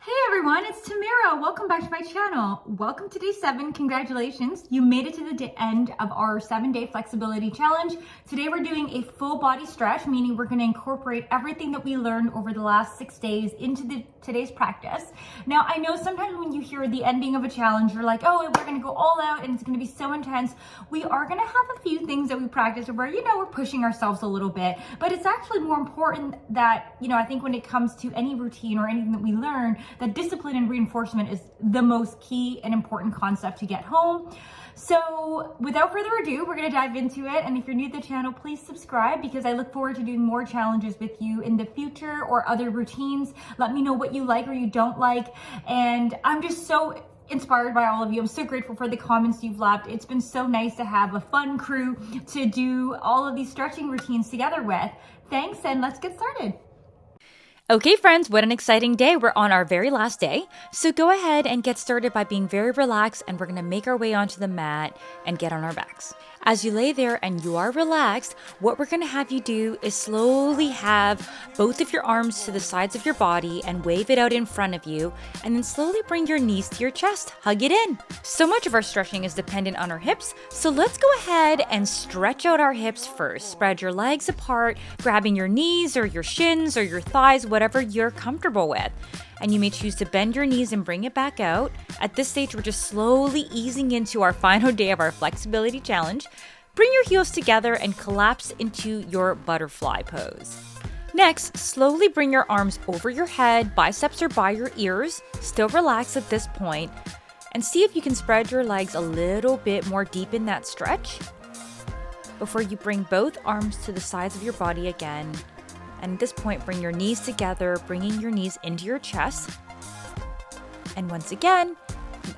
Hey everyone, it's Tamara. Welcome back to my channel. Welcome to day 7. Congratulations. You made it to the end of our 7-day flexibility challenge. Today we're doing a full body stretch, meaning we're going to incorporate everything that we learned over the last 6 days into today's practice. Now, I know sometimes when you hear the ending of a challenge, you're like, oh, we're going to go all out and it's going to be so intense. We are going to have a few things that we practice where, we're pushing ourselves a little bit, but it's actually more important that, I think when it comes to any routine or anything that we learn, that discipline and reinforcement is the most key and important concept to get home. So without further ado, we're going to dive into it. And if you're new to the channel, please subscribe because I look forward to doing more challenges with you in the future or other routines. Let me know what you like or you don't like. And I'm just so inspired by all of you. I'm so grateful for the comments you've left. It's been so nice to have a fun crew to do all of these stretching routines together with. Thanks, and let's get started. Okay, friends, what an exciting day. We're on our very last day. So go ahead and get started by being very relaxed, and we're going to make our way onto the mat and get on our backs. As you lay there and you are relaxed, what we're going to have you do is slowly have both of your arms to the sides of your body and wave it out in front of you, and then slowly bring your knees to your chest. Hug it in. So much of our stretching is dependent on our hips, so let's go ahead and stretch out our hips first. Spread your legs apart, grabbing your knees or your shins or your thighs, whatever you're comfortable with. And you may choose to bend your knees and bring it back out. At this stage, we're just slowly easing into our final day of our flexibility challenge. Bring your heels together and collapse into your butterfly pose. Next, slowly bring your arms over your head, biceps are by your ears, still relaxed at this point, and see if you can spread your legs a little bit more deep in that stretch before you bring both arms to the sides of your body again. And at this point, bring your knees together, bringing your knees into your chest. And once again,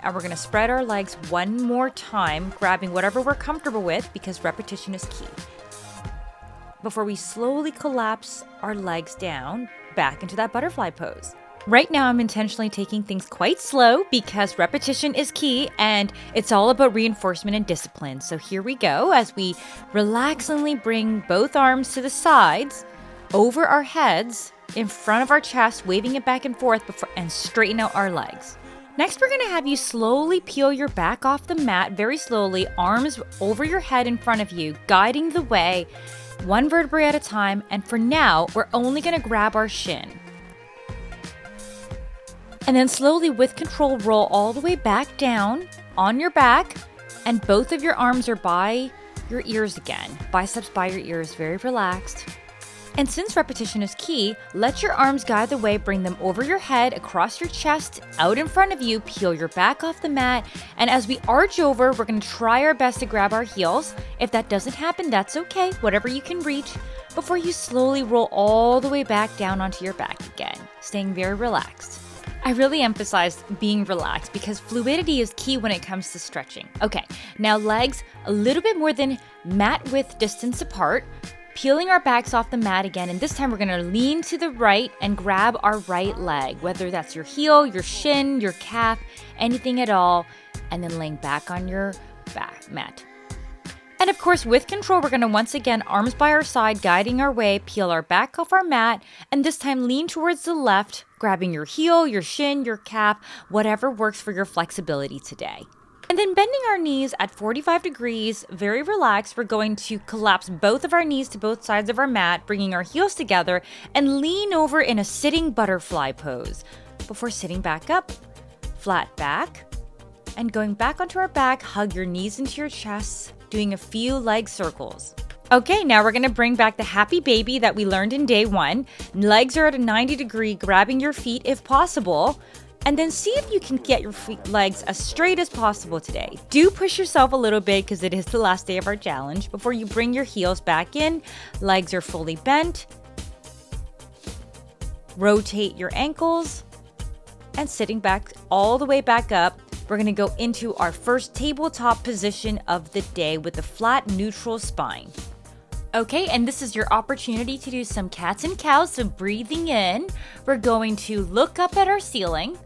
we're going to spread our legs one more time, grabbing whatever we're comfortable with because repetition is key. Before we slowly collapse our legs down back into that butterfly pose. Right now, I'm intentionally taking things quite slow because repetition is key and it's all about reinforcement and discipline. So here we go as we relaxingly bring both arms to the sides, over our heads, in front of our chest, waving it back and forth and straighten out our legs. Next, we're going to have you slowly peel your back off the mat, very slowly, arms over your head in front of you, guiding the way, one vertebrae at a time. And for now, we're only going to grab our shin. And then slowly, with control, roll all the way back down on your back, and both of your arms are by your ears again. Biceps by your ears, very relaxed. And since repetition is key, let your arms guide the way, bring them over your head, across your chest, out in front of you, peel your back off the mat, and as we arch over, we're going to try our best to grab our heels. If that doesn't happen, that's okay, whatever you can reach, before you slowly roll all the way back down onto your back again, staying very relaxed. I really emphasize being relaxed because fluidity is key when it comes to stretching. Okay, now legs a little bit more than mat width distance apart, peeling our backs off the mat again, and this time we're going to lean to the right and grab our right leg, whether that's your heel, your shin, your calf, anything at all, and then laying back on your back mat. And of course, with control, we're going to once again, arms by our side, guiding our way, peel our back off our mat, and this time lean towards the left, grabbing your heel, your shin, your calf, whatever works for your flexibility today. And then bending our knees at 45 degrees, very relaxed, we're going to collapse both of our knees to both sides of our mat, bringing our heels together, and lean over in a sitting butterfly pose. Before sitting back up, flat back, and going back onto our back, hug your knees into your chest, doing a few leg circles. Okay, now we're going to bring back the happy baby that we learned in day 1. Legs are at a 90 degree, grabbing your feet if possible. And then see if you can get your legs as straight as possible today. Do push yourself a little bit because it is the last day of our challenge before you bring your heels back in. Legs are fully bent. Rotate your ankles. And sitting back all the way back up, we're going to go into our first tabletop position of the day with a flat neutral spine. Okay, and this is your opportunity to do some cats and cows. So breathing in, we're going to look up at our ceiling.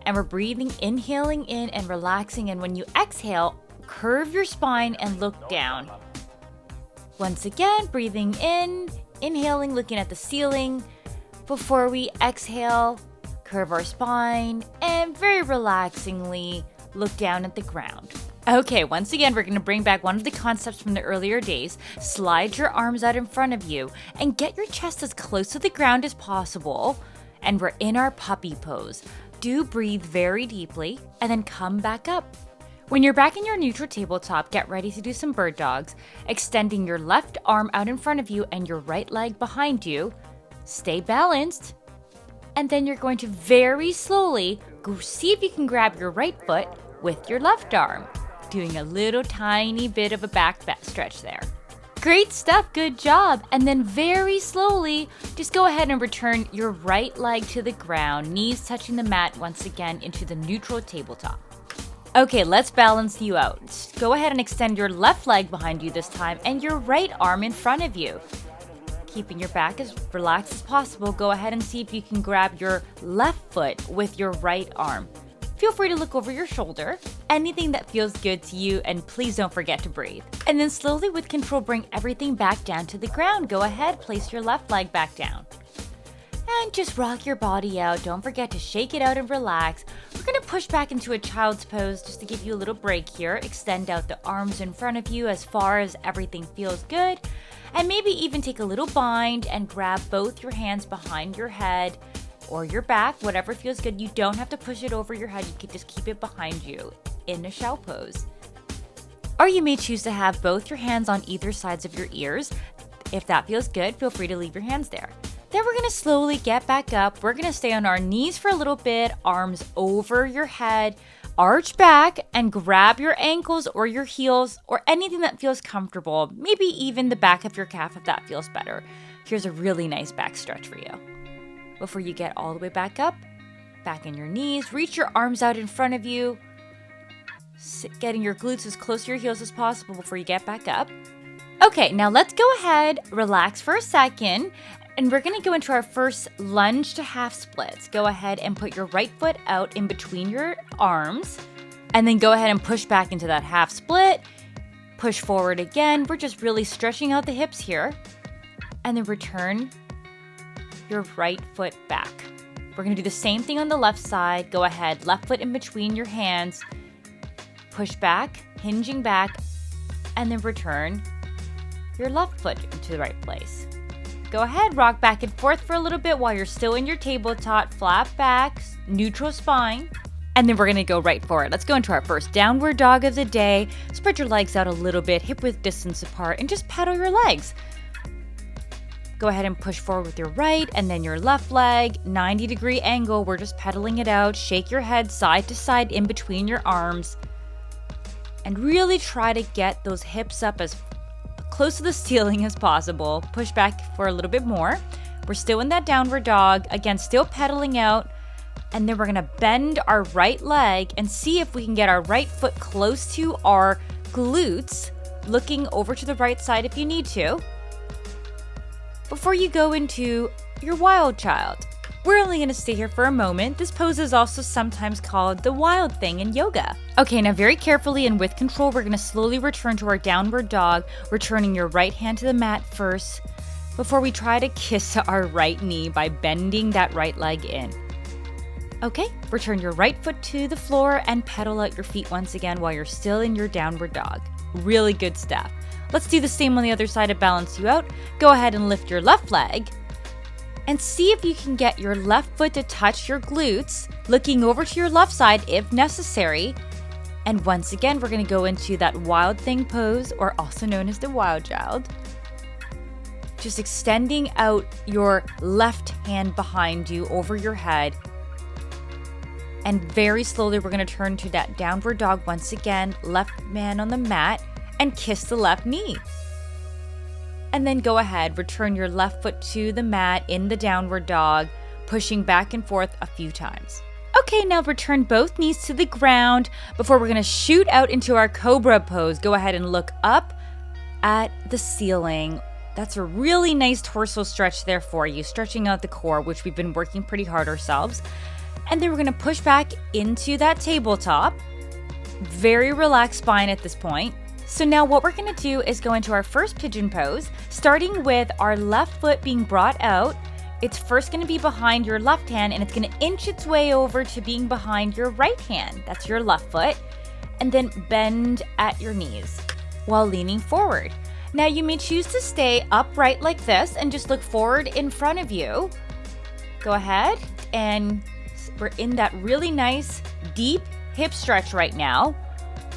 And we're breathing, inhaling in and relaxing. And when you exhale, curve your spine and look down. Once again, breathing in, inhaling, looking at the ceiling. Before we exhale, curve our spine, and very relaxingly look down at the ground. Okay, once again, we're going to bring back one of the concepts from the earlier days. Slide your arms out in front of you and get your chest as close to the ground as possible. And we're in our puppy pose. Do breathe very deeply and then come back up. When you're back in your neutral tabletop, get ready to do some bird dogs, extending your left arm out in front of you and your right leg behind you. Stay balanced. And then you're going to very slowly go see if you can grab your right foot with your left arm, doing a little tiny bit of a back stretch there. Great stuff, good job. And then very slowly, just go ahead and return your right leg to the ground, knees touching the mat once again into the neutral tabletop. Okay, let's balance you out. Go ahead and extend your left leg behind you this time and your right arm in front of you. Keeping your back as relaxed as possible, go ahead and see if you can grab your left foot with your right arm. Feel free to look over your shoulder, anything that feels good to you, and please don't forget to breathe. And then slowly with control, bring everything back down to the ground. Go ahead, place your left leg back down. And just rock your body out. Don't forget to shake it out and relax. We're going to push back into a child's pose just to give you a little break here. Extend out the arms in front of you as far as everything feels good. And maybe even take a little bind and grab both your hands behind your head or your back, whatever feels good. You don't have to push it over your head. You can just keep it behind you in a shell pose. Or you may choose to have both your hands on either sides of your ears. If that feels good, feel free to leave your hands there. Then we're going to slowly get back up. We're going to stay on our knees for a little bit, arms over your head, arch back, and grab your ankles or your heels or anything that feels comfortable, maybe even the back of your calf if that feels better. Here's a really nice back stretch for you. Before you get all the way back up, back in your knees, reach your arms out in front of you, getting your glutes as close to your heels as possible before you get back up. Okay, now let's go ahead, relax for a second, and we're going to go into our first lunge to half splits. Go ahead and put your right foot out in between your arms, and then go ahead and push back into that half split. Push forward again. We're just really stretching out the hips here. And then return your right foot back. We're going to do the same thing on the left side. Go ahead, left foot in between your hands. Push back, hinging back, and then return your left foot into the right place. Go ahead, rock back and forth for a little bit while you're still in your tabletop, flat back, neutral spine, and then we're gonna go right for it. Let's go into our first downward dog of the day. Spread your legs out a little bit, hip width distance apart, and just pedal your legs. Go ahead and push forward with your right and then your left leg, 90-degree angle. We're just pedaling it out. Shake your head side to side in between your arms, and really try to get those hips up as close to the ceiling as possible. Push back for a little bit more. We're still in that downward dog. Again, still pedaling out. And then we're gonna bend our right leg and see if we can get our right foot close to our glutes, looking over to the right side if you need to, before you go into your wild child. We're only gonna stay here for a moment. This pose is also sometimes called the wild thing in yoga. Okay, now very carefully and with control, we're gonna slowly return to our downward dog, returning your right hand to the mat first, before we try to kiss our right knee by bending that right leg in. Okay, return your right foot to the floor and pedal out your feet once again while you're still in your downward dog. Really good stuff. Let's do the same on the other side to balance you out. Go ahead and lift your left leg and see if you can get your left foot to touch your glutes, looking over to your left side if necessary. And once again, we're going to go into that wild thing pose, or also known as the wild child. Just extending out your left hand behind you over your head. And very slowly, we're going to turn to that downward dog once again, left man on the mat, and kiss the left knee. And then go ahead, return your left foot to the mat in the downward dog, pushing back and forth a few times. Okay, now return both knees to the ground before we're gonna shoot out into our cobra pose. Go ahead and look up at the ceiling. That's a really nice torso stretch there for you, stretching out the core, which we've been working pretty hard ourselves. And then we're gonna push back into that tabletop. Very relaxed spine at this point. So now what we're gonna do is go into our first pigeon pose, starting with our left foot being brought out, it's first going to be behind your left hand and it's going to inch its way over to being behind your right hand. That's your left foot. And then bend at your knees while leaning forward. Now you may choose to stay upright like this and just look forward in front of you. Go ahead, and we're in that really nice deep hip stretch right now.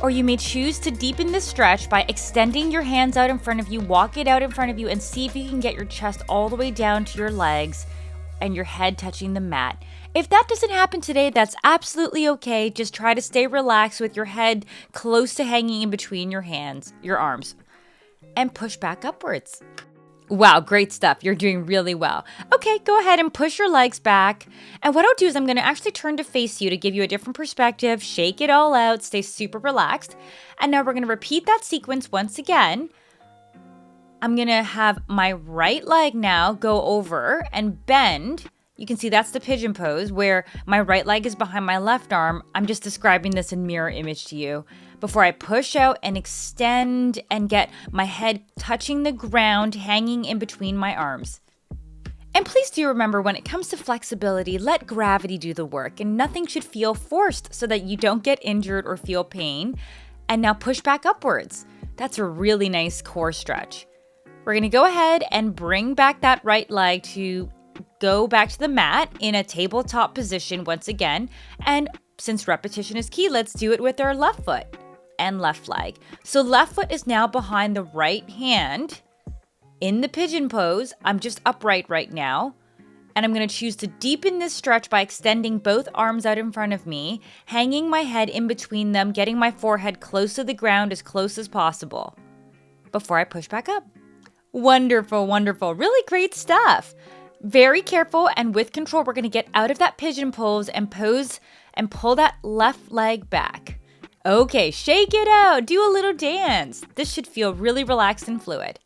Or you may choose to deepen this stretch by extending your hands out in front of you, walk it out in front of you, and see if you can get your chest all the way down to your legs and your head touching the mat. If that doesn't happen today, that's absolutely okay. Just try to stay relaxed with your head close to hanging in between your hands, your arms, and push back upwards. Wow, great stuff. You're doing really well. Okay, go ahead and push your legs back. And what I'll do is I'm going to actually turn to face you to give you a different perspective, shake it all out, stay super relaxed. And now we're going to repeat that sequence once again. I'm going to have my right leg now go over and bend. You can see that's the pigeon pose where my right leg is behind my left arm. I'm just describing this in mirror image to you. Before I push out and extend and get my head touching the ground, hanging in between my arms. And please do remember, when it comes to flexibility, let gravity do the work and nothing should feel forced so that you don't get injured or feel pain. And now push back upwards. That's a really nice core stretch. We're going to go ahead and bring back that right leg to go back to the mat in a tabletop position once again. And since repetition is key, let's do it with our left foot and left leg. So left foot is now behind the right hand in the pigeon pose. I'm just upright right now. And I'm going to choose to deepen this stretch by extending both arms out in front of me, hanging my head in between them, getting my forehead close to the ground as close as possible before I push back up. Wonderful, wonderful. Really great stuff. Very careful and with control, we're going to get out of that pigeon pose and pull that left leg back. Okay, shake it out. Do a little dance. This should feel really relaxed and fluid.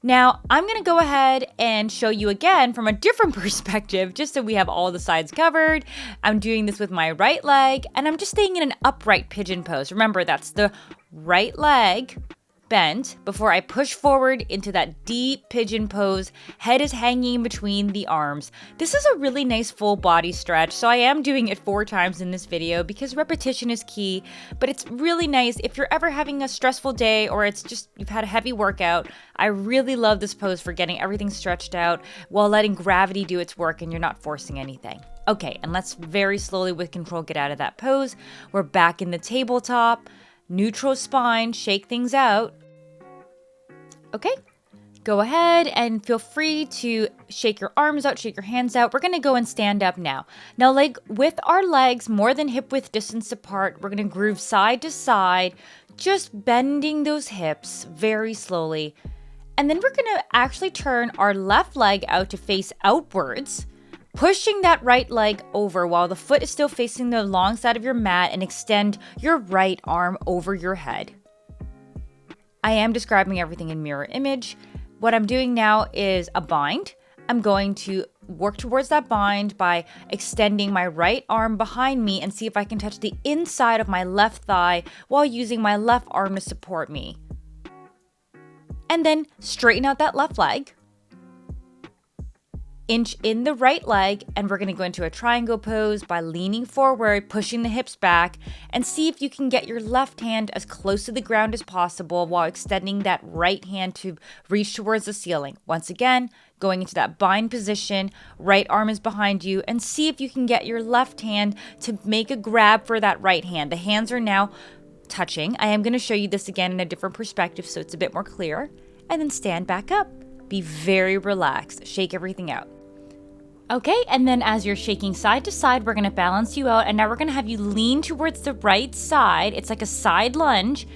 Now, I'm going to go ahead and show you again from a different perspective, just so we have all the sides covered. I'm doing this with my right leg, and I'm just staying in an upright pigeon pose. Remember, that's the right leg bent before I push forward into that deep pigeon pose. Head is hanging in between the arms. This is a really nice full body stretch, so I am doing it 4 times in this video because repetition is key, but it's really nice if you're ever having a stressful day or it's just you've had a heavy workout. I really love this pose for getting everything stretched out while letting gravity do its work and you're not forcing anything. Okay, and let's very slowly with control get out of that pose. We're back in the tabletop. Neutral spine, shake things out. Okay, go ahead and feel free to shake your arms out, shake your hands out. We're gonna go and stand up now. Now, with our legs more than hip width distance apart, we're gonna groove side to side, just bending those hips very slowly. And then we're gonna actually turn our left leg out to face outwards, pushing that right leg over while the foot is still facing the long side of your mat, and extend your right arm over your head. I am describing everything in mirror image. What I'm doing now is a bind. I'm going to work towards that bind by extending my right arm behind me and see if I can touch the inside of my left thigh while using my left arm to support me. And then straighten out that left leg. Inch in the right leg, and we're going to go into a triangle pose by leaning forward, pushing the hips back, and see if you can get your left hand as close to the ground as possible while extending that right hand to reach towards the ceiling. Once again, going into that bind position, right arm is behind you, and see if you can get your left hand to make a grab for that right hand. The hands are now touching. I am going to show you this again in a different perspective so it's a bit more clear. And then stand back up. Be very relaxed. Shake everything out. Okay, and then as you're shaking side to side, we're gonna balance you out, and now we're gonna have you lean towards the right side. It's like a side lunge.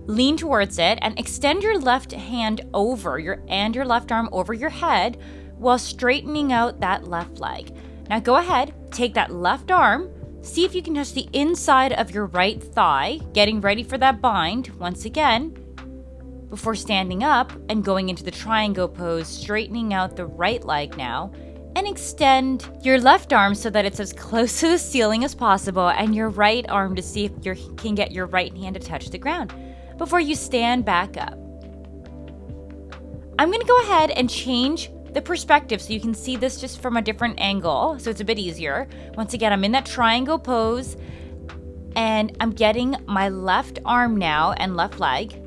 Lean towards it and extend your left hand over your left arm over your head while straightening out that left leg. Now go ahead, take that left arm, see if you can touch the inside of your right thigh, getting ready for that bind once again, before standing up and going into the triangle pose, straightening out the right leg now. And extend your left arm so that it's as close to the ceiling as possible, and your right arm to see if you can get your right hand to touch the ground before you stand back up. I'm going to go ahead and change the perspective so you can see this just from a different angle, so it's a bit easier. Once again, I'm in that triangle pose, and I'm getting my left arm now and left leg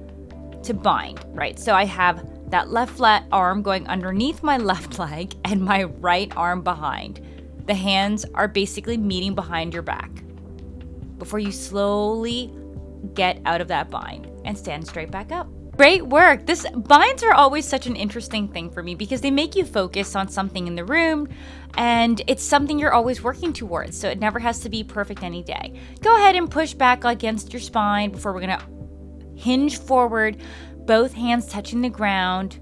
to bind, right? So I have that left arm going underneath my left leg and my right arm behind. The hands are basically meeting behind your back before you slowly get out of that bind and stand straight back up. Great work. Binds are always such an interesting thing for me because they make you focus on something in the room, and it's something you're always working towards, so it never has to be perfect any day. Go ahead and push back against your spine before we're going to hinge forward, both hands touching the ground,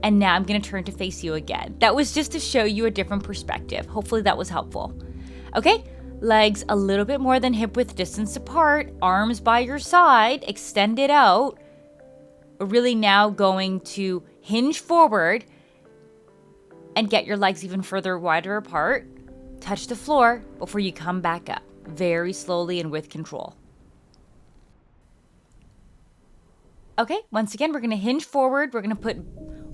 and now I'm going to turn to face you again. That was just to show you a different perspective. Hopefully that was helpful. Okay, legs a little bit more than hip width distance apart, arms by your side, extended out. We're really now going to hinge forward and get your legs even further wider apart. Touch the floor before you come back up, very slowly and with control. Okay, once again, we're going to hinge forward. We're going to put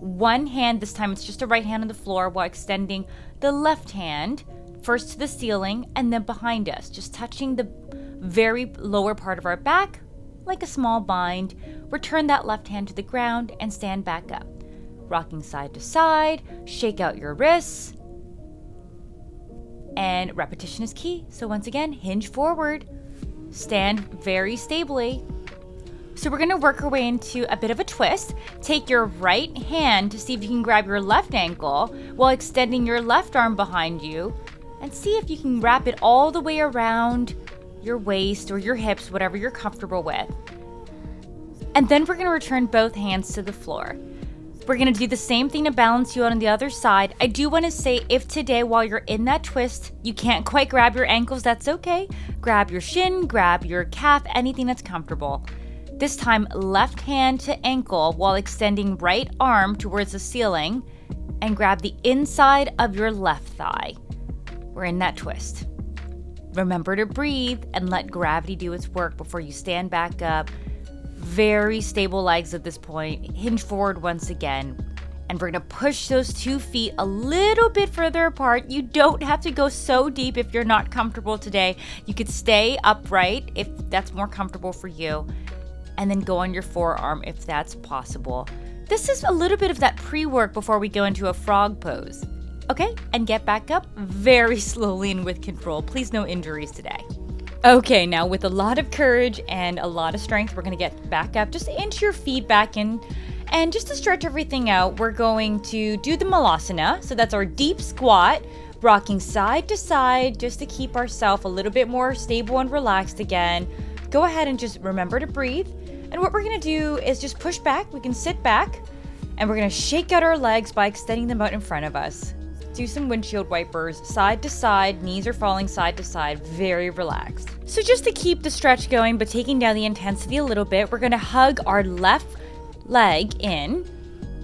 one hand, this time it's just a right hand on the floor, while extending the left hand first to the ceiling and then behind us, just touching the very lower part of our back like a small bind. Return that left hand to the ground and stand back up. Rocking side to side, shake out your wrists. And repetition is key. So once again, hinge forward, stand very stably. So we're going to work our way into a bit of a twist. Take your right hand to see if you can grab your left ankle while extending your left arm behind you, and see if you can wrap it all the way around your waist or your hips, whatever you're comfortable with. And then we're going to return both hands to the floor. We're going to do the same thing to balance you out on the other side. I do want to say, if today while you're in that twist, you can't quite grab your ankles, that's okay. Grab your shin, grab your calf, anything that's comfortable. This time, left hand to ankle while extending right arm towards the ceiling, and grab the inside of your left thigh. We're in that twist. Remember to breathe and let gravity do its work before you stand back up. Very stable legs at this point. Hinge forward once again. And we're going to push those 2 feet a little bit further apart. You don't have to go so deep if you're not comfortable today. You could stay upright if that's more comfortable for you. And then go on your forearm if that's possible. This is a little bit of that pre-work before we go into a frog pose. Okay, and get back up very slowly and with control. Please, no injuries today. Okay, now with a lot of courage and a lot of strength, we're going to get back up. Just inch your feet back in. And just to stretch everything out, we're going to do the malasana. So that's our deep squat, rocking side to side just to keep ourselves a little bit more stable and relaxed again. Go ahead and just remember to breathe. And what we're going to do is just push back. We can sit back, and we're going to shake out our legs by extending them out in front of us. Do some windshield wipers, side to side, knees are falling side to side, very relaxed. So just to keep the stretch going, but taking down the intensity a little bit, we're going to hug our left leg in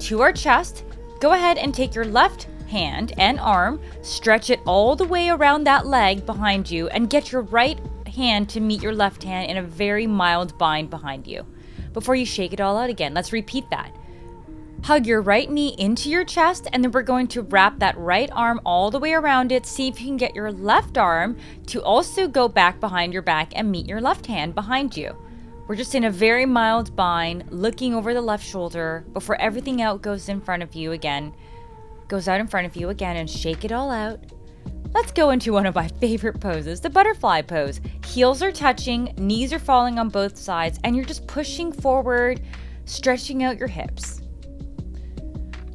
to our chest. Go ahead and take your left hand and arm, stretch it all the way around that leg behind you, and get your right hand to meet your left hand in a very mild bind behind you. Before you shake it all out again, let's repeat that. Hug your right knee into your chest, and then we're going to wrap that right arm all the way around it. See if you can get your left arm to also go back behind your back and meet your left hand behind you. We're just in a very mild bind, looking over the left shoulder before everything out goes in front of you again. Goes out in front of you again, and shake it all out. Let's go into one of my favorite poses, the butterfly pose. Heels are touching, knees are falling on both sides, and you're just pushing forward, stretching out your hips.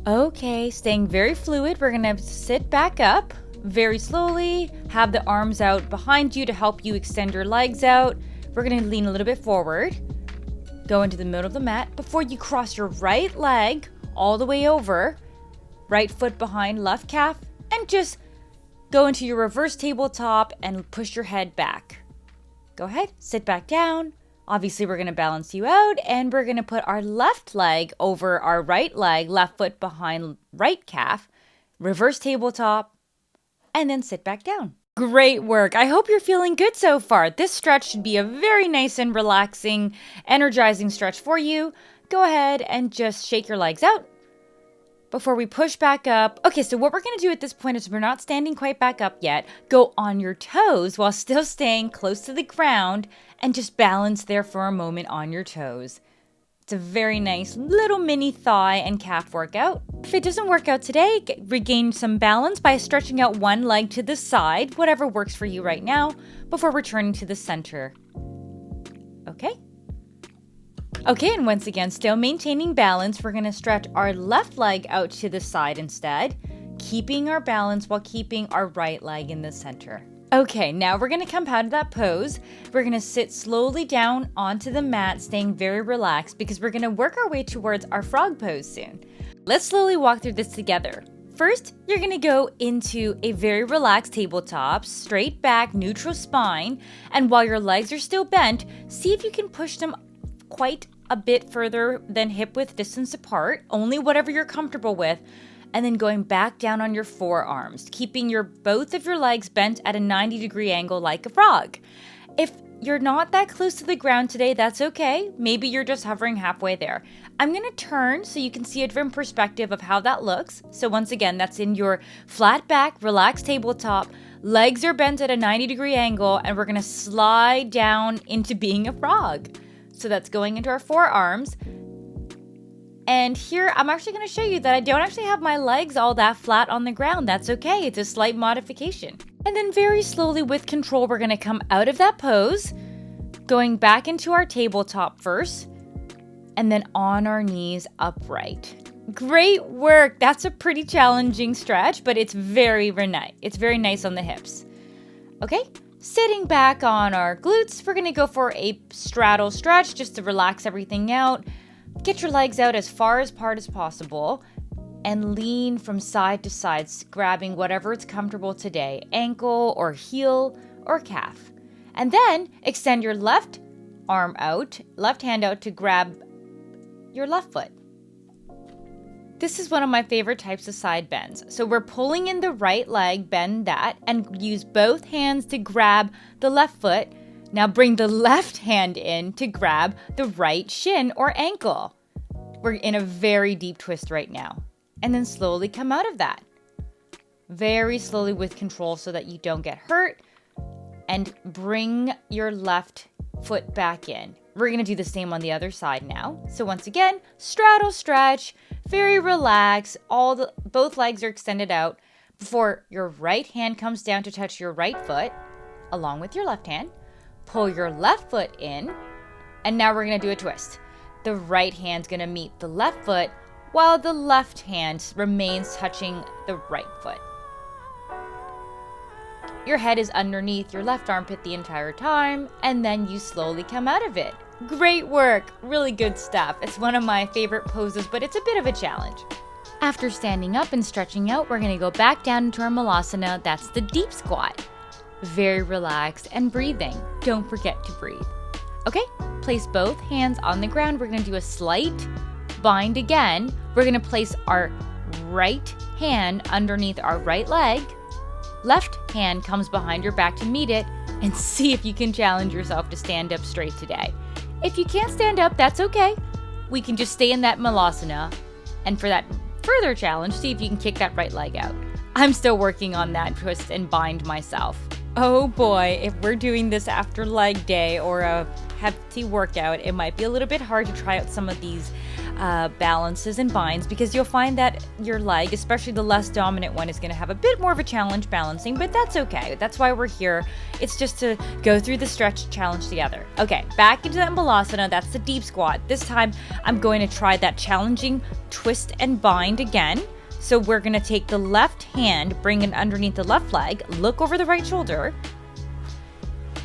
Okay, staying very fluid, we're gonna sit back up very slowly, have the arms out behind you to help you extend your legs out. We're gonna lean a little bit forward, go into the middle of the mat before you cross your right leg all the way over, right foot behind left calf, and just go into your reverse tabletop and push your head back. Go ahead, sit back down. Obviously, we're going to balance you out, and we're going to put our left leg over our right leg, left foot behind right calf, reverse tabletop, and then sit back down. Great work. I hope you're feeling good so far. This stretch should be a very nice and relaxing, energizing stretch for you. Go ahead and just shake your legs out. before we push back up. Okay, so what we're gonna do at this point is we're not standing quite back up yet. Go on your toes while still staying close to the ground and just balance there for a moment on your toes. It's a very nice little mini thigh and calf workout. If it doesn't work out today, regain some balance by stretching out one leg to the side, whatever works for you right now, before returning to the center. Okay? Okay, and once again, still maintaining balance, we're going to stretch our left leg out to the side instead, keeping our balance while keeping our right leg in the center. Okay, now we're going to come out of that pose. We're going to sit slowly down onto the mat, staying very relaxed because we're going to work our way towards our frog pose soon. Let's slowly walk through this together. First, you're going to go into a very relaxed tabletop, straight back, neutral spine, and while your legs are still bent, see if you can push them quite a bit further than hip width distance apart, only whatever you're comfortable with, and then going back down on your forearms, keeping both of your legs bent at a 90-degree angle like a frog. If you're not that close to the ground today, that's okay. Maybe you're just hovering halfway there. I'm going to turn so you can see a different perspective of how that looks. So once again, that's in your flat back, relaxed tabletop. Legs are bent at a 90-degree angle, and we're going to slide down into being a frog. So that's going into our forearms. And here, I'm actually going to show you that I don't actually have my legs all that flat on the ground. That's okay. It's a slight modification. And then very slowly with control, we're going to come out of that pose, going back into our tabletop first, and then on our knees upright. Great work. That's a pretty challenging stretch, but it's very nice. It's very nice on the hips. Okay. Sitting back on our glutes, we're going to go for a straddle stretch just to relax everything out. Get your legs out as far apart as possible and lean from side to side, grabbing whatever is comfortable today, ankle or heel or calf. And then extend your left arm out, left hand out to grab your left foot. This is one of my favorite types of side bends. So we're pulling in the right leg, bend that, and use both hands to grab the left foot. Now bring the left hand in to grab the right shin or ankle. We're in a very deep twist right now. And then slowly come out of that. Very slowly with control so that you don't get hurt. And bring your left foot back in. We're going to do the same on the other side now. So once again, straddle stretch, very relaxed. Both legs are extended out before your right hand comes down to touch your right foot along with your left hand. Pull your left foot in, and now we're going to do a twist. The right hand's going to meet the left foot while the left hand remains touching the right foot. Your head is underneath your left armpit the entire time, and then you slowly come out of it. Great work. Really good stuff. It's one of my favorite poses, but it's a bit of a challenge. After standing up and stretching out, we're going to go back down into our malasana. That's the deep squat. Very relaxed and breathing. Don't forget to breathe. Okay, place both hands on the ground. We're going to do a slight bind again. We're going to place our right hand underneath our right leg. Left hand comes behind your back to meet it, and see if you can challenge yourself to stand up straight today. If you can't stand up, that's okay. We can just stay in that malasana, and for that further challenge, see if you can kick that right leg out. I'm still working on that twist and bind myself. Oh boy, if we're doing this after leg day or a hefty workout, it might be a little bit hard to try out some of these balances and binds, because you'll find that your leg, especially the less dominant one, is going to have a bit more of a challenge balancing, but that's okay. That's why we're here. It's just to go through the stretch challenge together. Okay, back into that malasana. That's the deep squat. This time I'm going to try that challenging twist and bind again. So we're going to take the left hand, bring it underneath the left leg, look over the right shoulder,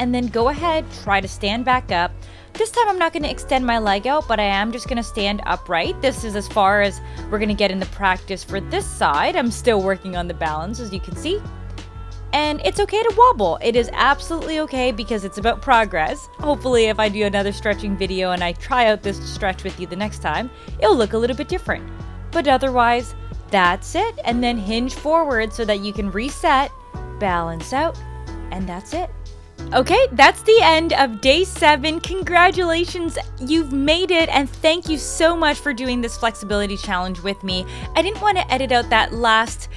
and then go ahead, try to stand back up. This time I'm not going to extend my leg out, but I am just going to stand upright. This is as far as we're going to get in the practice for this side. I'm still working on the balance, as you can see. And it's okay to wobble. It is absolutely okay because it's about progress. Hopefully if I do another stretching video and I try out this stretch with you the next time, it'll look a little bit different. But otherwise, that's it. And then hinge forward so that you can reset, balance out, and that's it. Okay, that's the end of day 7. Congratulations, you've made it, and thank you so much for doing this flexibility challenge with me. I didn't want to edit out that last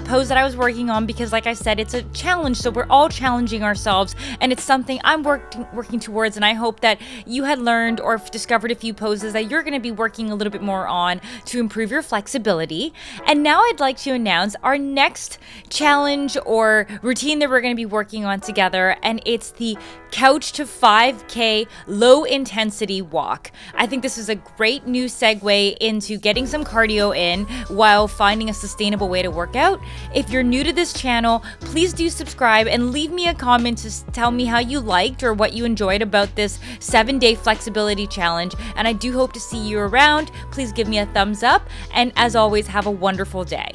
pose that I was working on because, like I said, it's a challenge, so we're all challenging ourselves, and it's something I'm working towards, and I hope that you had learned or discovered a few poses that you're going to be working a little bit more on to improve your flexibility. And now I'd like to announce our next challenge or routine that we're going to be working on together, and it's the couch to 5K low intensity walk. I think this is a great new segue into getting some cardio in while finding a sustainable way to work out. If you're new to this channel, please do subscribe and leave me a comment to tell me how you liked or what you enjoyed about this 7-day flexibility challenge. And I do hope to see you around. Please give me a thumbs up. And as always, have a wonderful day.